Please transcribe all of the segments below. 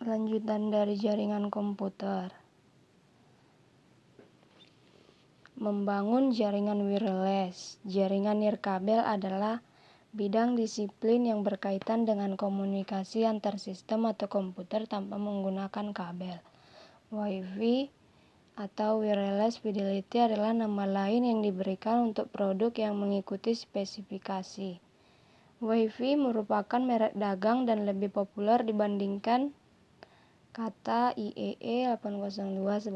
Lanjutan dari jaringan komputer. Membangun jaringan wireless. Jaringan nirkabel adalah bidang disiplin yang berkaitan dengan komunikasi antar sistem atau komputer tanpa menggunakan kabel. Wi-Fi atau wireless fidelity adalah nama lain yang diberikan untuk produk yang mengikuti spesifikasi. Wi-Fi merupakan merek dagang dan lebih populer dibandingkan kata IEEE 802.11.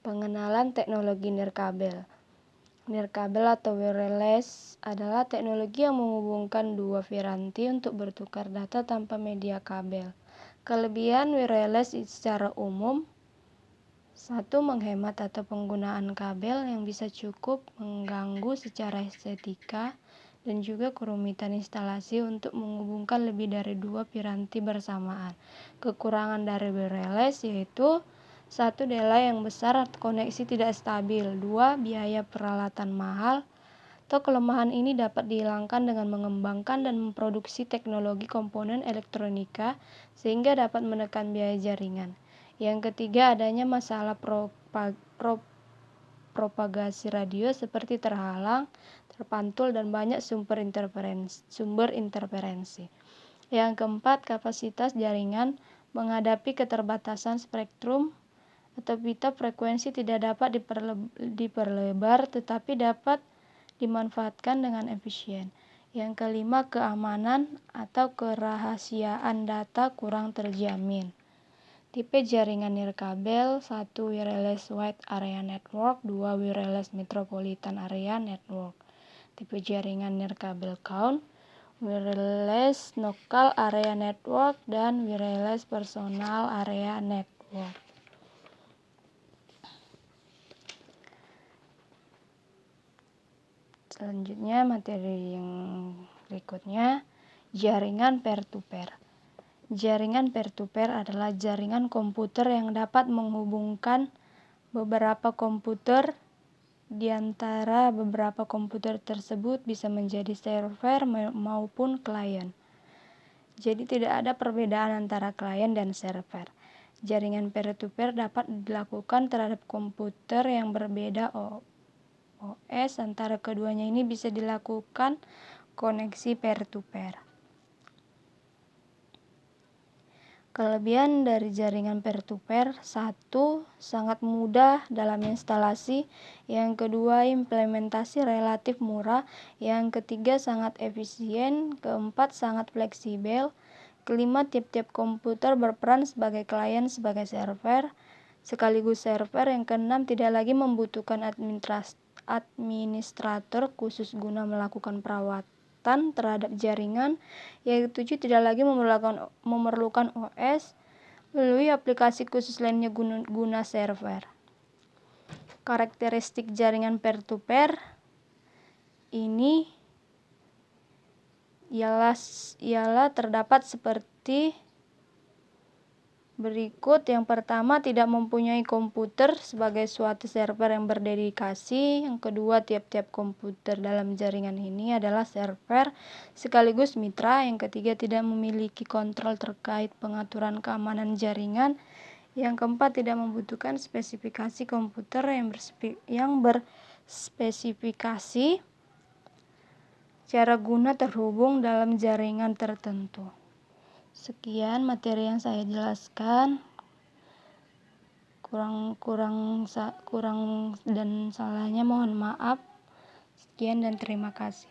Pengenalan teknologi nirkabel. Nirkabel atau wireless adalah teknologi yang menghubungkan dua piranti untuk bertukar data tanpa media kabel. Kelebihan wireless secara umum: 1. Menghemat atau penggunaan kabel yang bisa cukup mengganggu secara estetika dan juga kerumitan instalasi untuk menghubungkan lebih dari dua piranti bersamaan. Kekurangan dari wireless yaitu: 1. Delay yang besar atau koneksi tidak stabil. 2. Biaya peralatan mahal. Atau kelemahan ini dapat dihilangkan dengan mengembangkan dan memproduksi teknologi komponen elektronika sehingga dapat menekan biaya jaringan. Yang ketiga, adanya masalah propagasi radio seperti terhalang, terpantul, dan banyak sumber interferensi. Yang keempat, kapasitas jaringan menghadapi keterbatasan spektrum atau pita frekuensi tidak dapat diperlebar tetapi dapat dimanfaatkan dengan efisien. Yang kelima, keamanan atau kerahasiaan data kurang terjamin. Tipe jaringan nirkabel: 1. Wireless Wide Area Network. 2. Wireless Metropolitan Area Network. Tipe jaringan nirkabel count: Wireless Local Area Network dan Wireless Personal Area Network. Selanjutnya, materi yang berikutnya, jaringan peer-to-peer. Jaringan peer-to-peer adalah jaringan komputer yang dapat menghubungkan beberapa komputer. Di antara beberapa komputer tersebut bisa menjadi server maupun klien. Jadi tidak ada perbedaan antara klien dan server. Jaringan peer-to-peer dapat dilakukan terhadap komputer yang berbeda OS. Antara keduanya ini bisa dilakukan koneksi peer-to-peer. Kelebihan dari jaringan peer-to-peer: 1. Sangat mudah dalam instalasi. Yang kedua, implementasi relatif murah. Yang ketiga, sangat efisien. Keempat, sangat fleksibel. Kelima, tiap-tiap komputer berperan sebagai klien sebagai server sekaligus server. Yang keenam, tidak lagi membutuhkan administrator khusus guna melakukan perawatan terhadap jaringan. Yang ketujuh, tidak lagi memerlukan OS melalui aplikasi khusus lainnya guna server. Karakteristik jaringan peer-to-peer ini ialah terdapat seperti berikut. Yang pertama, tidak mempunyai komputer sebagai suatu server yang berdedikasi. Yang kedua, tiap-tiap komputer dalam jaringan ini adalah server sekaligus mitra. Yang ketiga, tidak memiliki kontrol terkait pengaturan keamanan jaringan. Yang keempat, tidak membutuhkan spesifikasi komputer yang berspesifikasi cara guna terhubung dalam jaringan tertentu. Sekian materi yang saya jelaskan. Kurang dan salahnya mohon maaf. Sekian dan terima kasih.